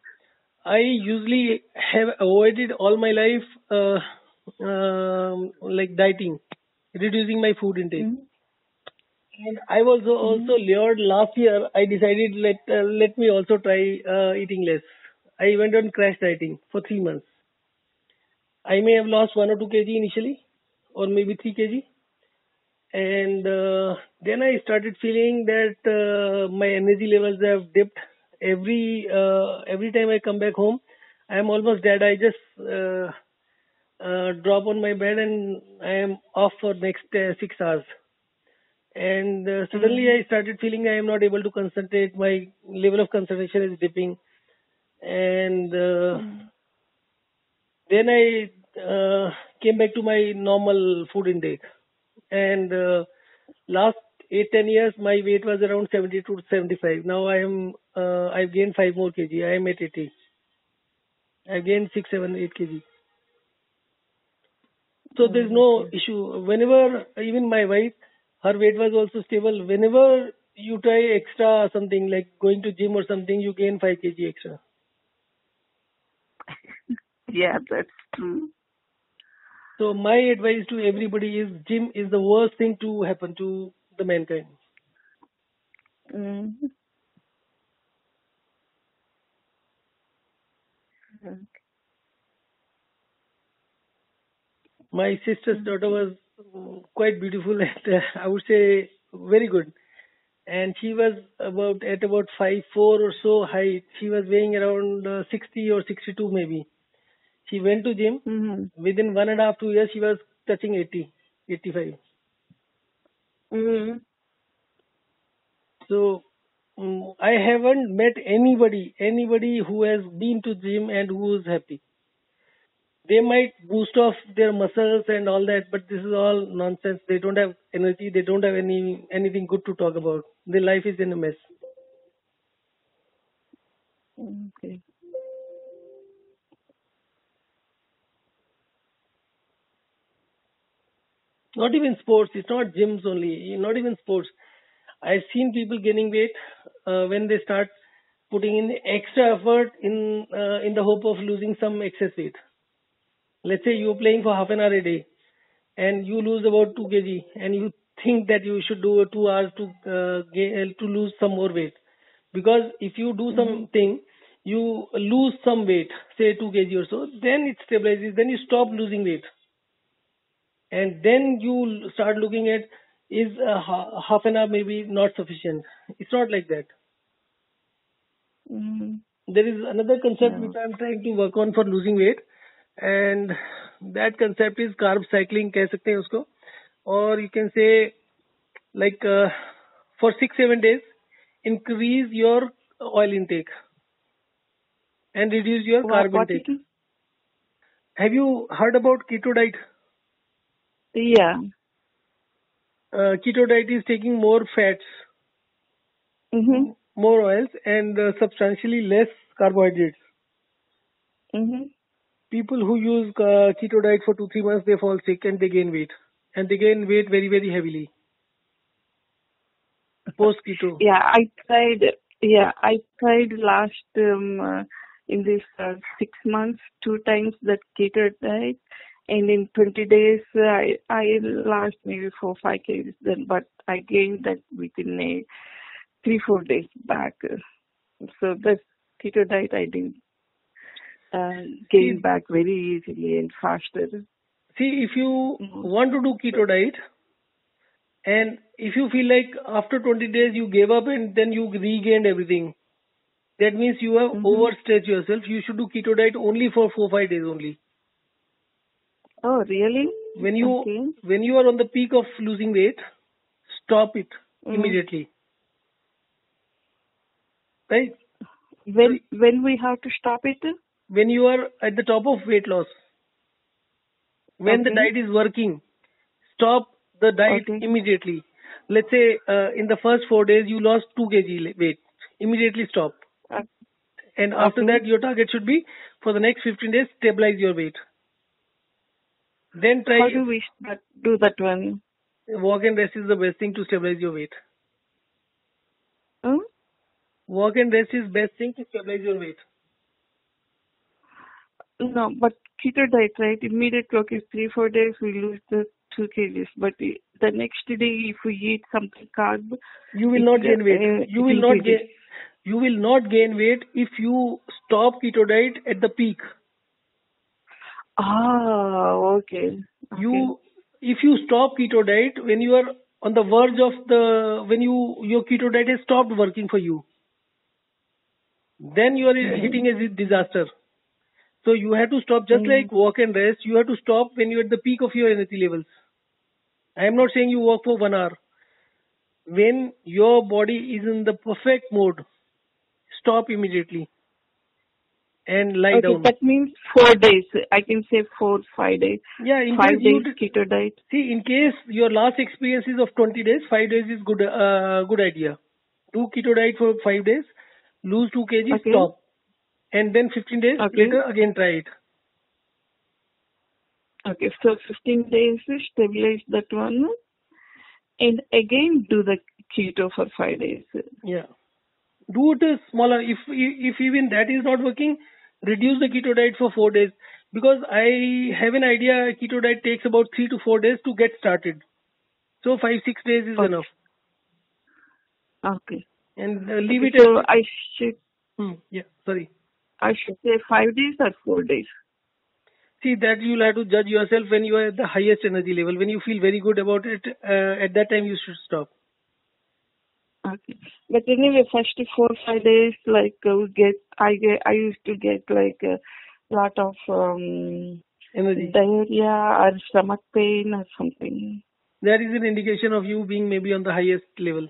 I usually have avoided all my life like dieting, reducing my food intake. Mm-hmm. And I was also Mm-hmm. lured last year. I decided let me also try eating less. I went on crash dieting for 3 months. I may have lost 1 or 2 kg initially, or maybe 3 kg, and then I started feeling that my energy levels have dipped. Every time I come back home, I am almost dead. I just drop on my bed and I am off for next 6 hours. And suddenly I started feeling I am not able to concentrate. My level of concentration is dipping, and Mm-hmm. then I came back to my normal food intake. And last 8, 10 years, my weight was around 70 to 75. Now I've gained 5 more kg. I am at 80. I've gained 6, 7, 8 kg. So there's Oh, no okay. issue. Whenever, even my wife, her weight was also stable. Whenever you try extra something like going to gym or something, you gain 5 kg extra. Yeah, that's true. So my advice to everybody is gym is the worst thing to happen to the mankind. Mm-hmm. My sister's daughter Okay. was quite beautiful and I would say very good. And she was about 5'4" or so height. She was weighing around 60 or 62 maybe. She went to gym. Mm-hmm. Within 1.5, 2 years, she was touching 80, 85. Mm-hmm. So I haven't met anybody who has been to gym and who is happy. They might boost off their muscles and all that, but this is all nonsense. They don't have energy. They don't have anything good to talk about. Their life is in a mess. Okay. Not even sports. It's not gyms only. Not even sports. I've seen people gaining weight when they start putting in extra effort in the hope of losing some excess weight. Let's say you're playing for half an hour a day and you lose about 2 kg and you think that you should do 2 hours to lose some more weight. Because if you do Mm-hmm. something, you lose some weight, say 2 kg or so, then it stabilizes, then you stop losing weight. And then you start looking at is half an hour maybe not sufficient. It's not like that. Mm-hmm. There is another concept Yeah. which I'm trying to work on for losing weight, and that concept is carb cycling कह सकते हैं उसको, or you can say like for 6 7 days increase your oil intake and reduce your carb What it intake. is? Have you heard about keto diet? Yeah. Keto diet is taking more fats, Mm-hmm. more oils, and substantially less carbohydrates. Mm-hmm. People who use keto diet for 2 3 months, they fall sick and they gain weight, and they gain weight very heavily post keto. Yeah, I tried. Yeah, I tried last in this 6 months 2 times that keto diet, and in 20 days I lost maybe 4 5 kgs. Then, but I gained that within a 3 4 days back. So that keto diet I did gain See, back very easily and faster. if you Mm-hmm. want to do keto diet, and if you feel like after 20 days you gave up and then you regained everything, that means you have Mm-hmm. overstretched yourself. You should do keto diet only for 4 5 days only. Oh, really? When you Okay. when you are on the peak of losing weight, stop it Mm. immediately. Right? So When we have to stop it? when you are at the top of weight loss, when the Okay. diet is working, stop the diet Okay. immediately. Let's say in the first 4 days you lost 2 kg weight. Immediately stop. Uh, And after okay. that, your target should be for the next 15 days, stabilize your weight. Then How try do we do that one? walk and rest is the best thing to stabilize your weight. Huh? Walk and rest is best thing to stabilize your weight. No, but keto diet, right? Immediate okay, 3 4 days we lose the 2 kgs, but the next day if we eat something carb, You will it not gain weight. it increases. You will not gain weight if you stop keto diet at the peak. Ah, okay, okay, You if you stop keto diet when you are on the verge of the when your keto diet has stopped working for you, then you are mm-hmm. hitting a disaster. So you have to stop just Mm-hmm. like walk and rest. You have to stop when you're at the peak of your energy levels. I am not saying you walk for 1 hour. When your body is in the perfect mode, stop immediately and lie Okay, down. that means 4 days. I can say 4 5 days. Yeah, in case 5 days keto diet. see, in case your last experience is of 20 days, 5 days is good idea. Do keto diet for 5 days, lose 2 kg, Okay, stop, and then 15 days okay, later again try it. okay. So 15 days to stabilize that one, and again do the keto for 5 days. Yeah. Do it smaller. If even that is not working, reduce the keto diet for 4 days. Because I have an idea, keto diet takes about 3 to 4 days to get started. So 5 6 days is Okay, enough, okay, and leave okay. it So at. should Yeah. Sorry. I should say 5 days or 4 days. See that you'll have to judge yourself when you are at the highest energy level. When you feel very good about it, at that time you should stop. Okay, but anyway, first 4 5 days, like I used to get like a lot of energy. diarrhea or stomach pain or something. That is an indication of you being maybe on the highest level.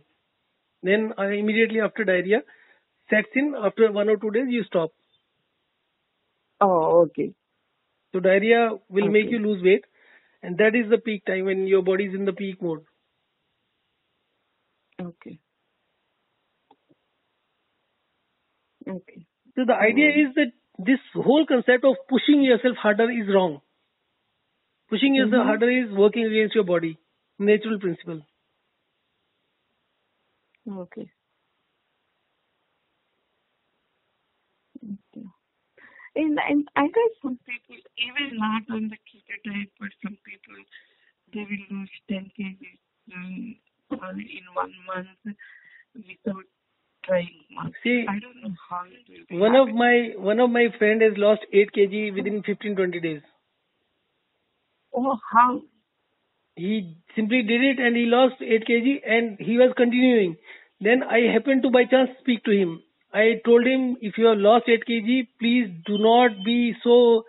Then immediately after diarrhea sets in, after 1 or 2 days, you stop. Oh, okay. So diarrhea will make you Okay. lose weight, and that is the peak time when your body is in the peak mode. Okay. Okay. So the idea So, is that this whole concept of pushing yourself harder is wrong. Pushing yourself mm-hmm. harder is working against your body, natural principle. Okay. Okay. And I guess some people, even not on the keto diet, but some people, they will lose 10 kgs in 1 month without trying much. See, I don't know how it will be one of happening. my friend has lost 8 kg within 15-20 days. Oh, how? He simply did it and he lost 8 kg and he was continuing. Then I happened to by chance speak to him. I told him, if you have lost 8 kg, please do not be so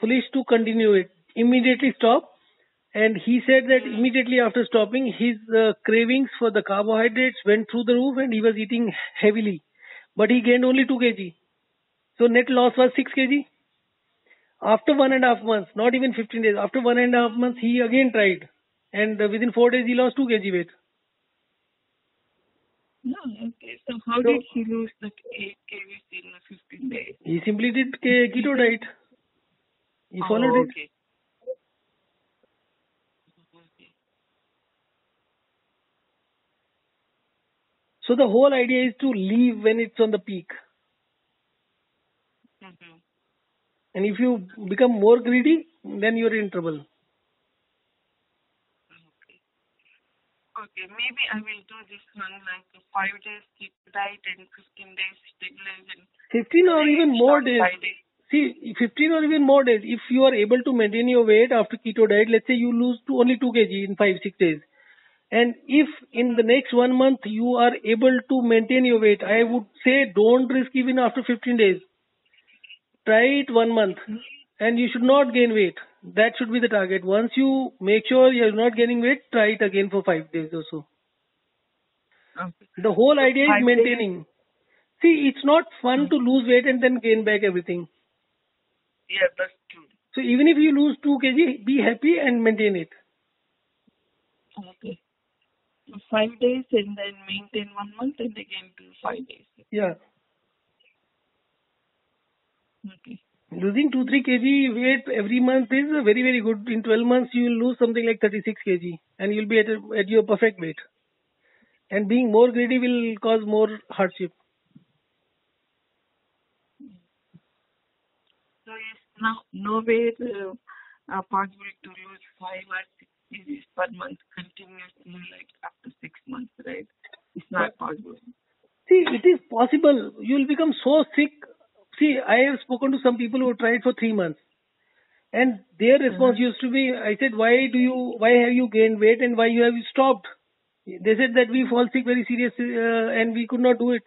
foolish to continue it. Immediately stop. And he said that immediately after stopping, his cravings for the carbohydrates went through the roof and he was eating heavily. But he gained only 2 kg. So net loss was 6 kg. After 1.5 months, not even 15 days, after 1.5 months, he again tried. And within 4 days, he lost 2 kg weight. No, okay. So how So did he lose the 8 kgs in 15 days? he simply did He keto did. diet. He followed Oh, it. okay. Okay. So the whole idea is to leave when it's on the peak. Mm-hmm. And if you become more greedy, then you're in trouble. Okay. Okay. Maybe I will do this one like 5 days keto diet and 15 days stabilization. 15 And or even again more start days. 5 days. See, 15 or even more days. If you are able to maintain your weight after keto diet, let's say you lose to only 2 kg in 5-6 days. And if in the next 1 month you are able to maintain your weight, I would say don't risk even after 15 days. Try it 1 month and you should not gain weight. That should be the target. Once you make sure you're not gaining weight, try it again for 5 days or so. Okay. The whole So idea is 5 days. maintaining. See, it's not fun Mm. to lose weight and then gain back everything. Yeah, that's true. So even if you lose 2 kg, be happy and maintain it. Okay. So 5 days and then maintain 1 month and again do 5 days. Yeah. Okay. Losing 2-3 kg weight every month is very, very good. In 12 months, you will lose something like 36 kg and you'll be at your perfect weight. And being more greedy will cause more hardship. So it's now nowhere possible to lose 5 or 6 kgs per month continuously, like after 6 months, right? It's not possible. See, it is possible. You will become so sick. See, I have spoken to some people who tried for 3 months. And their response Uh-huh. used to be, I said, why have you gained weight and why you have stopped? They said that we fall sick very serious and we could not do it.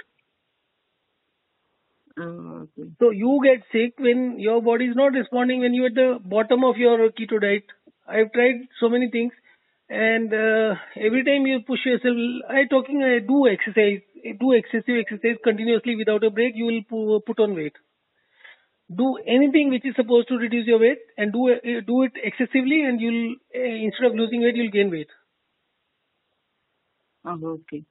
Okay. So you get sick when your body is not responding when you're at the bottom of your keto diet. I've tried so many things, and every time you push yourself, do exercise, do excessive exercise continuously without a break, you will put on weight. Do anything which is supposed to reduce your weight, and do it excessively, and you'll instead of losing weight, you'll gain weight. Okay.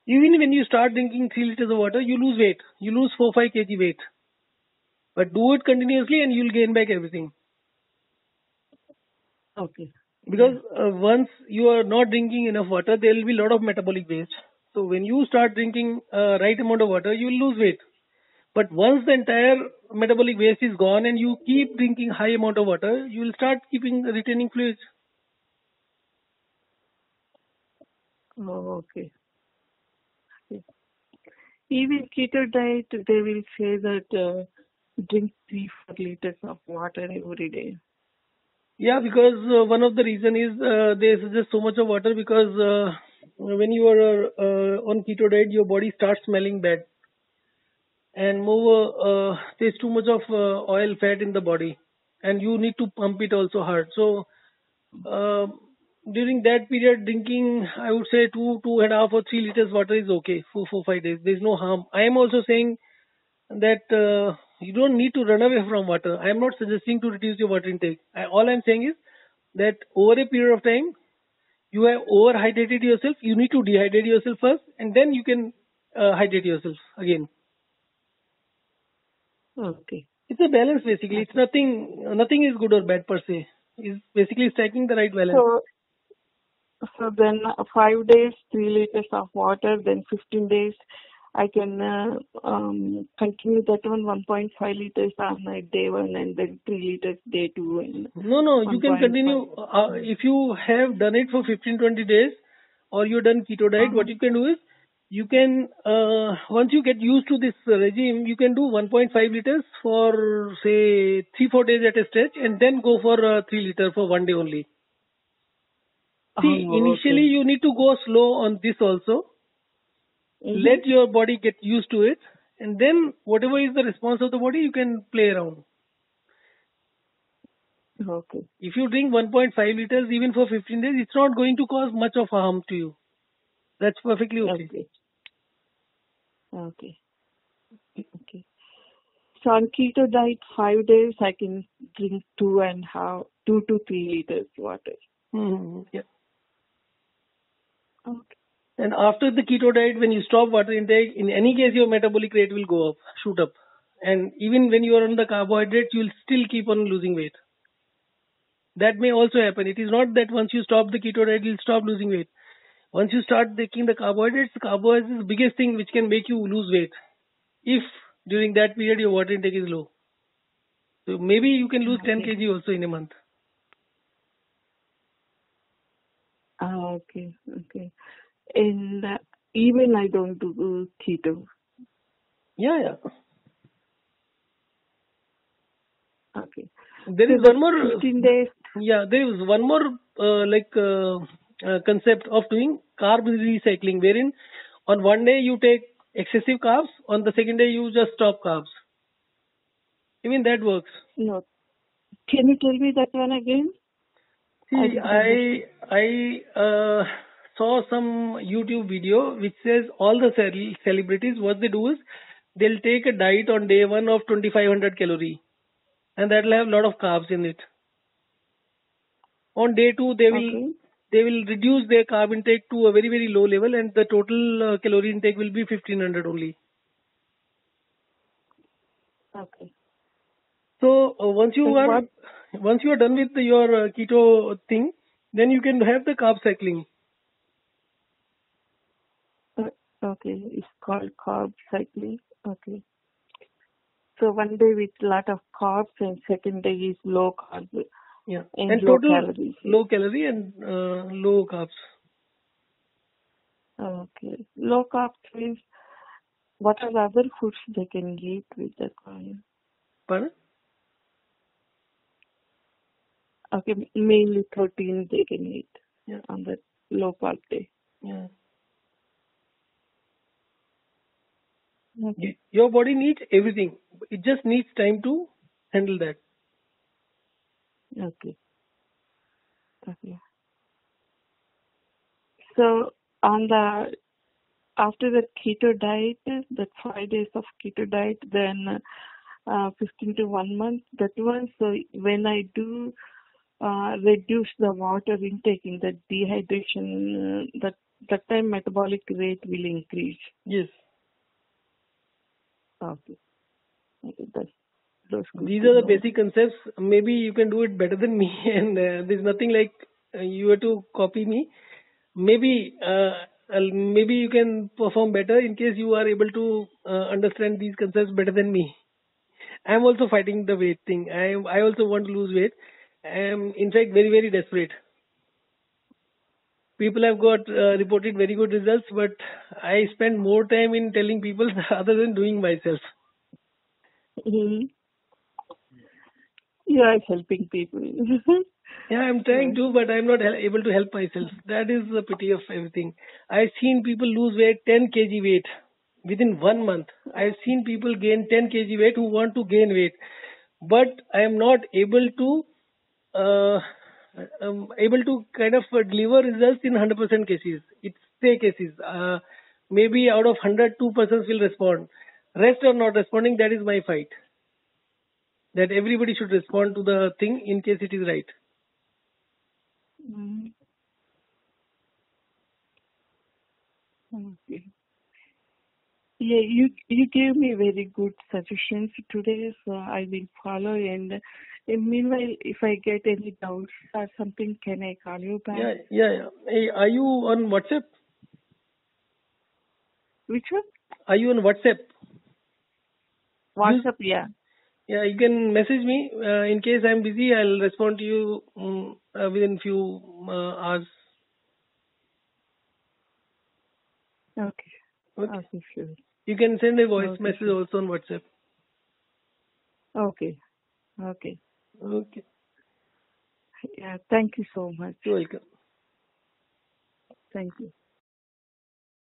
Even when you start drinking 3 liters of water, you lose weight. You lose 4-5 kg weight. But do it continuously, and you'll gain back everything. Okay. Because Yeah. once you are not drinking enough water, there will be a lot of metabolic waste. So when you start drinking right amount of water, you will lose weight. But once the entire metabolic waste is gone and you keep drinking high amount of water, you will start keeping retaining fluids. Okay. Okay. Even keto diet, they will say that drink 3-4 liters of water every day. Yeah, because one of the reason is they suggest so much of water because when you are on keto diet, your body starts smelling bad. and moreover, there's too much of oil fat in the body, and you need to pump it also hard. So uh, during that period, drinking, I would say 2.5 or 3 liters water is okay for 4 5 days. There's no harm. I am also saying that you don't need to run away from water. I am not suggesting to reduce your water intake. All I'm saying is that over a period of time, you have overhydrated yourself. You need to dehydrate yourself first, and then you can hydrate yourself again. Okay. It's a balance basically. It's Okay. nothing is good or bad per se. It's basically striking the right balance. So, so then 5 days, 3 liters of water, then 15 days, I can continue that one 1.5 liters on day one and then 3 liters day two and No, you can 1.5. continue. If you have done it for 15 20 days or you've done keto diet, what Uh-huh. you can do is you can, once you get used to this regime, you can do 1.5 liters for say 3 4 days at a stretch and then go for 3 liter for one day only. See, Oh, initially okay. you need to go slow on this also. Let Mm-hmm. your body get used to it, and then whatever is the response of the body, you can play around. Okay. If you drink 1.5 liters even for 15 days, it's not going to cause much of harm to you. That's perfectly okay. Okay. Okay. Okay. So on keto diet, 5 days, I can drink 2 to 3 liters water. Yeah. Okay. And after the keto diet, when you stop water intake, in any case, your metabolic rate will go up, shoot up. And even when you are on the carbohydrates, you will still keep on losing weight. That may also happen. It is not that once you stop the keto diet, you'll stop losing weight. Once you start taking the carbohydrates is the biggest thing which can make you lose weight. If during that period your water intake is low. So maybe you can lose 10 Okay. kg also in a month. Okay. Okay. And even I don't do keto. Yeah. Okay. There So is that one more, 15 days. there is one more concept of doing carb recycling, wherein on one day you take excessive carbs, on the second day you just stop carbs. Even that works. No. Can you tell me that one again? I See, didn't understand. I saw some YouTube video which says all the celebrities, what they do is they'll take a diet on day one of 2500 calorie, and that'll have a lot of carbs in it. On day two, Okay. they will reduce their carb intake to a very low level, and the total calorie intake will be 1500 only. Okay. So And what? once you are done with your keto thing, then you can have the carb cycling. Uh, okay. It's called carb cycling. Okay. So one day with lot of carbs and second day is low carb Yeah, and and low total calories. low calorie and low carbs. Okay. Low carb means what are the other foods they can eat with the carb? Pardon? Okay, mainly protein they can eat Yeah, on the low carb day. yeah. Okay. Your body needs everything. It just needs time to handle that. Okay. Okay. So on the after the keto diet, that 5 days of keto diet, then 15 to 1 month, that one. So when I do reduce the water intake in the dehydration, that time metabolic rate will increase. Yes. Okay. Okay. That's good These to are the know. basic concepts. Maybe you can do it better than me, and there's nothing like you have to copy me. Maybe maybe you can perform better in case you are able to understand these concepts better than me. I'm also fighting the weight thing. I also want to lose weight. I am in fact very desperate. People have got reported very good results, but I spend more time in telling people rather than doing myself. Mm-hmm. You are helping people. Yeah, I'm trying Yes. to, but I'm not able to help myself. That is the pity of everything. I've seen people lose weight, 10 kg weight. within 1 month. I've seen people gain 10 kg weight who want to gain weight, but I am not uh, able to kind of deliver results in 100% cases. It's say cases. Maybe out of 100, 2% will respond. Rest are not responding. That is my fight. That everybody should respond to the thing in case it is right. Mm. Okay. Yeah, you gave me very good suggestions today, so I will follow. And meanwhile, if I get any doubts or something, can I call you back? Yeah. Hey, are you on WhatsApp? Which one? Are you on WhatsApp? WhatsApp, yeah. Yeah, you can message me. In case I'm busy, I'll respond to you within few hours. Okay. Okay. Okay, sure. You can send a voice Okay, message sure. also on WhatsApp. Okay. Okay. Okay. Yeah, thank you so much. You're welcome. Thank you.